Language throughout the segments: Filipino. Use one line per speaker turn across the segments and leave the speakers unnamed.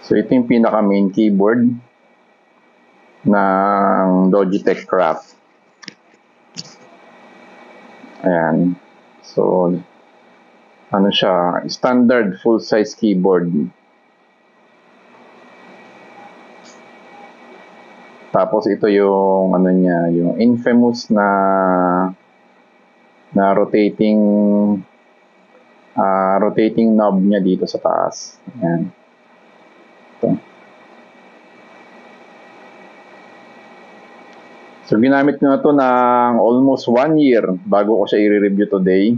So ito yung pinaka main keyboard ng Logitech Craft. Ayan. So ano siya, standard full size keyboard. Tapos ito yung ano niya, yung infamous na rotating knob niya dito sa taas. Ayan. Ito. So ginamit ko na to ng almost 1 year bago ko siya i-review today.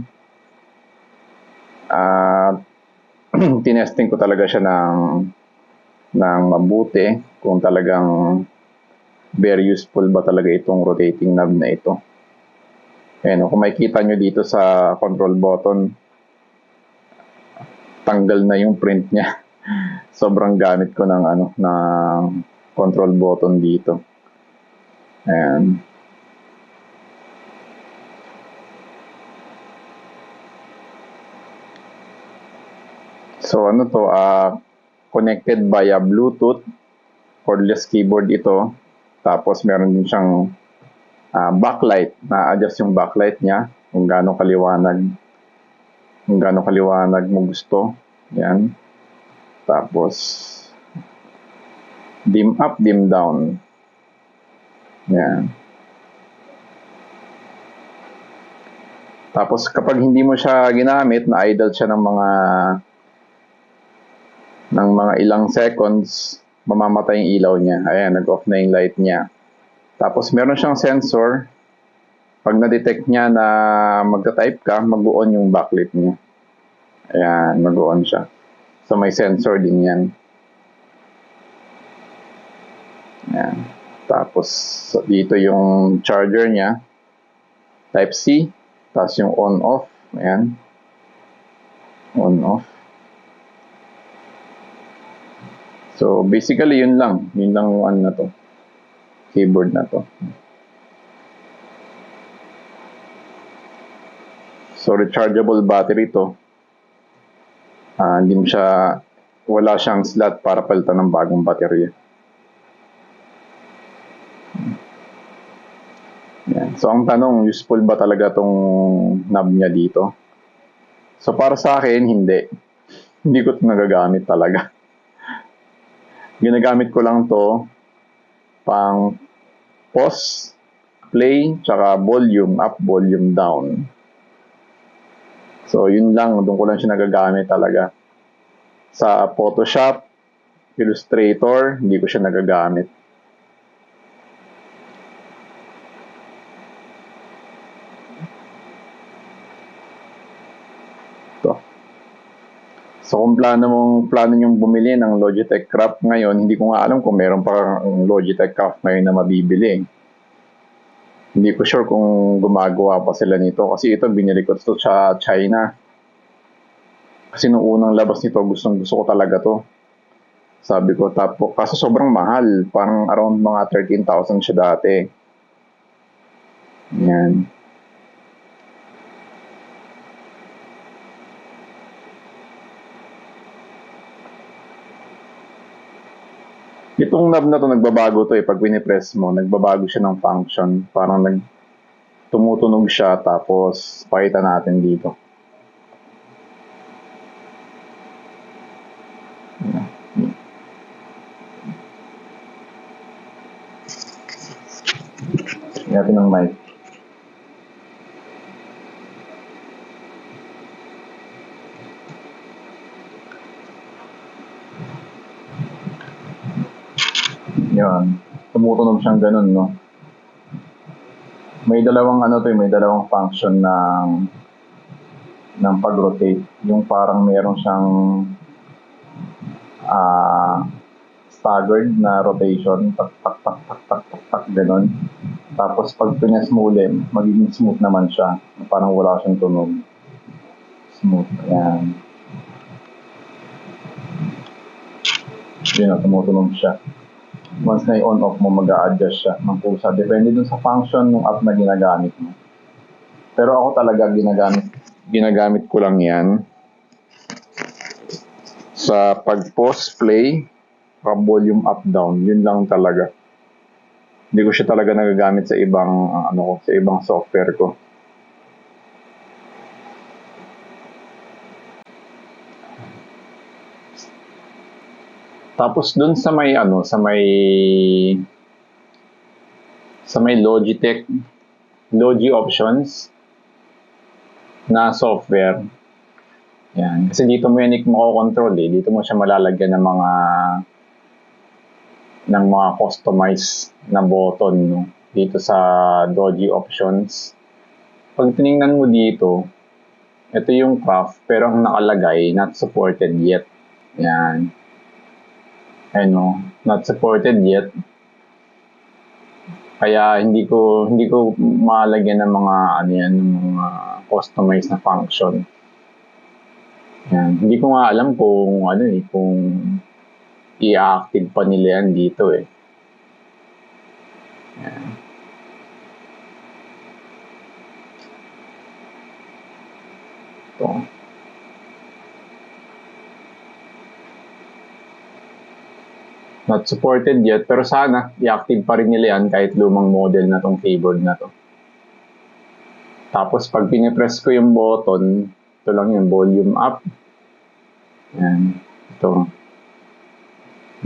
Tinesting ko talaga siya ng mabuti kung talagang very useful ba talaga itong rotating knob na ito. Ayan, kung makikita nyo dito sa control button, tanggal na yung print niya. Sobrang gamit ko ng control button dito. Ayan. So ano to, connected via Bluetooth, cordless keyboard ito. Tapos meron din siyang backlight, na-adjust yung backlight niya kung gaano kaliwanag mo gusto. Yan. Tapos dim up, dim down. Yan. Tapos kapag hindi mo siya ginamit, na-idle siya ng mga ilang seconds, mamamatay yung ilaw niya. Ayan, nag-off na yung light niya. Tapos meron siyang sensor. Pag na-detect niya na magta-type ka, mag-on yung backlight niya. Ayan, mag-on siya. So may sensor din yan. Ayan. Tapos dito yung charger niya. Type C. Tapos yung on-off. Ayan. On-off. So basically yun lang. Yun lang yung ano na to. Keyboard na to. So rechargeable battery to. Wala siyang slot para palitan ng bagong baterya. Yan. So ang tanong, useful ba talaga tong knob niya dito? So para sa akin, hindi. Hindi ko ito nagagamit talaga. Ginagamit ko lang to pang pause, play, tsaka volume up, volume down. So yun lang, doon ko lang siya nagagamit talaga. Sa Photoshop, Illustrator, hindi ko siya nagagamit. So kung plano nyong bumili ng Logitech Craft ngayon, hindi ko nga alam kung meron pa Logitech Craft ngayon na mabibili. Hindi ko sure kung gumagawa pa sila nito kasi ito binili ko ito sa China. Kasi nung unang labas nito, gusto ko talaga to. Sabi ko, tapos kaso sobrang mahal, parang around mga 13,000 siya dati. Yan. Itong knob na to, nagbabago to pag pinipress mo, nagbabago siya ng function. Parang tumutunog siya, tapos pakita natin dito. Natin ng mic. Yan. Tumutunog siyang ganun, no? May dalawang may dalawang function ng pag-rotate. Yung parang meron siyang staggered na rotation, tak tak tak tak tak tak tak ganun. Tapos pag pines mo ulit, magiging smooth naman siya. Parang wala siyang tunog. Smooth. Ayan. Yun, tumutunog siya. Once na i-on off mo, mag-a-adjust siya ng pulsa. Depende dun sa function ng app na ginagamit mo. Pero ako talaga ginagamit ko lang yan sa pag-pause play volume up down, yun lang talaga. Hindi ko siya talaga nagagamit sa ibang sa ibang software ko. Tapos dun sa may Logitech Logi options na software. Yan. Kasi dito mo yan mako-control eh. Dito mo siya malalagyan ng mga customized na button, no? Dito sa Logi options. Pag tiningnan mo dito, ito yung craft pero ang nakalagay not supported yet. Yan. Not supported yet. Kaya hindi ko malagyan ng mga mga customized na function. Yan. Hindi ko nga alam kung kung i-active pa nila yan dito eh. Yan. Ito. Not supported yet, pero sana i-active pa rin nila yan kahit lumang model na tong keyboard na to. Tapos pag pinipress ko yung button, ito lang yung volume up. Yan. Ito.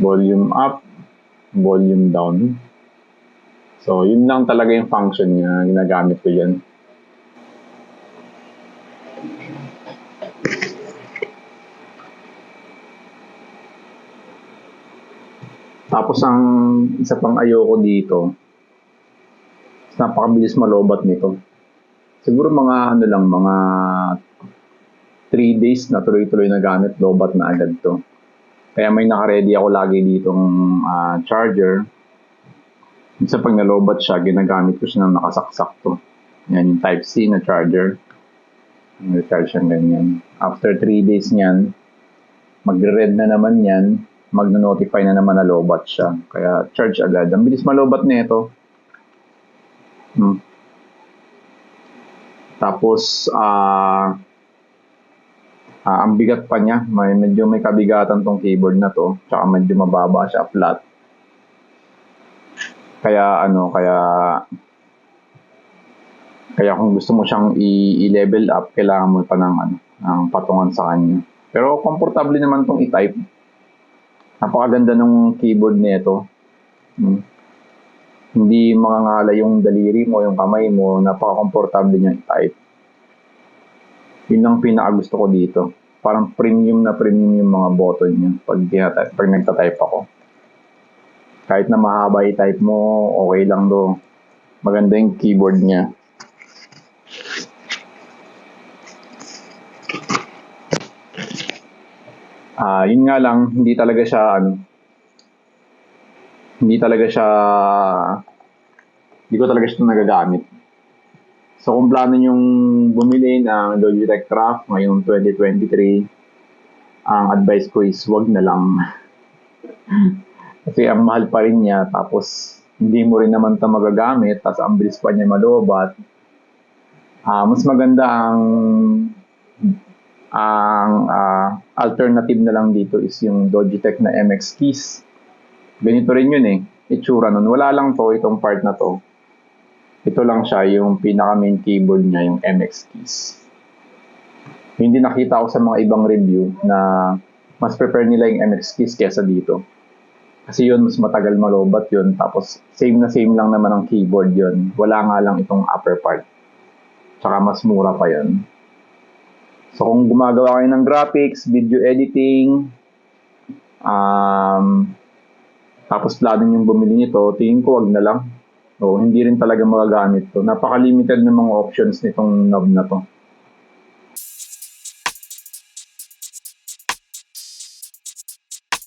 Volume up, volume down. So, yun lang talaga yung function niya. Ginagamit ko yan. Tapos ang isa pang ayoko dito, napakabilis malobat nito. Siguro mga mga 3 days na tuloy-tuloy na gamit, lobat na agad to. Kaya may naka-ready ako lagi ditong charger. Minsan pag nalobat siya, ginagamit ko siya ng nakasaksak to. Yan yung Type-C na charger. Recharge siya ganyan. After 3 days niyan, magre-red na naman yan. Magno-notify na naman na lobat siya. Kaya charge agad. Ang bilis malobat nito. Tapos, ang bigat pa niya. Medyo may kabigatan tong keyboard na to. Tsaka medyo mababa siya, flat. Kaya kaya kung gusto mo siyang i-level up, kailangan mo pa ng patungan sa kanya. Pero komportable naman tong i-type. Napakaganda ng keyboard nito. Hindi makangala yung daliri mo, yung kamay mo, napaka-komportable niya i-type. Yun ang pinaka-gusto ko dito. Parang premium yung mga button niya pag nagta-type ako. Kahit na mahaba i-type mo, okay lang do. Maganda yung keyboard niya. Yun nga lang, hindi talaga siya hindi ko talaga siya nagagamit. So kung plano nyong bumili ng Logitech Craft ngayong 2023, ang advice ko is wag na lang. Kasi ang mahal pa rin niya, tapos hindi mo rin naman ito magagamit, tapos ang bilis pa niya malobat. Mas maganda ang alternative na lang dito is yung Logitech na MX Keys. Ganito rin yun eh, itsura nun. Wala lang to, itong part na to. Ito lang siya, yung pinaka main keyboard niya, yung MX Keys. Hindi nakita ko sa mga ibang review na mas prefer nila yung MX Keys kesa dito. Kasi yun, mas matagal malobat yun. Tapos same lang naman ang keyboard yun. Wala nga lang itong upper part. Tsaka mas mura pa yun. So kung gumagawa kayo ng graphics, video editing, tapos plano yung bumili nito, tingin ko wag na lang. Hindi rin talaga magagamit to. Napaka-limited ng mga options nitong knob na to.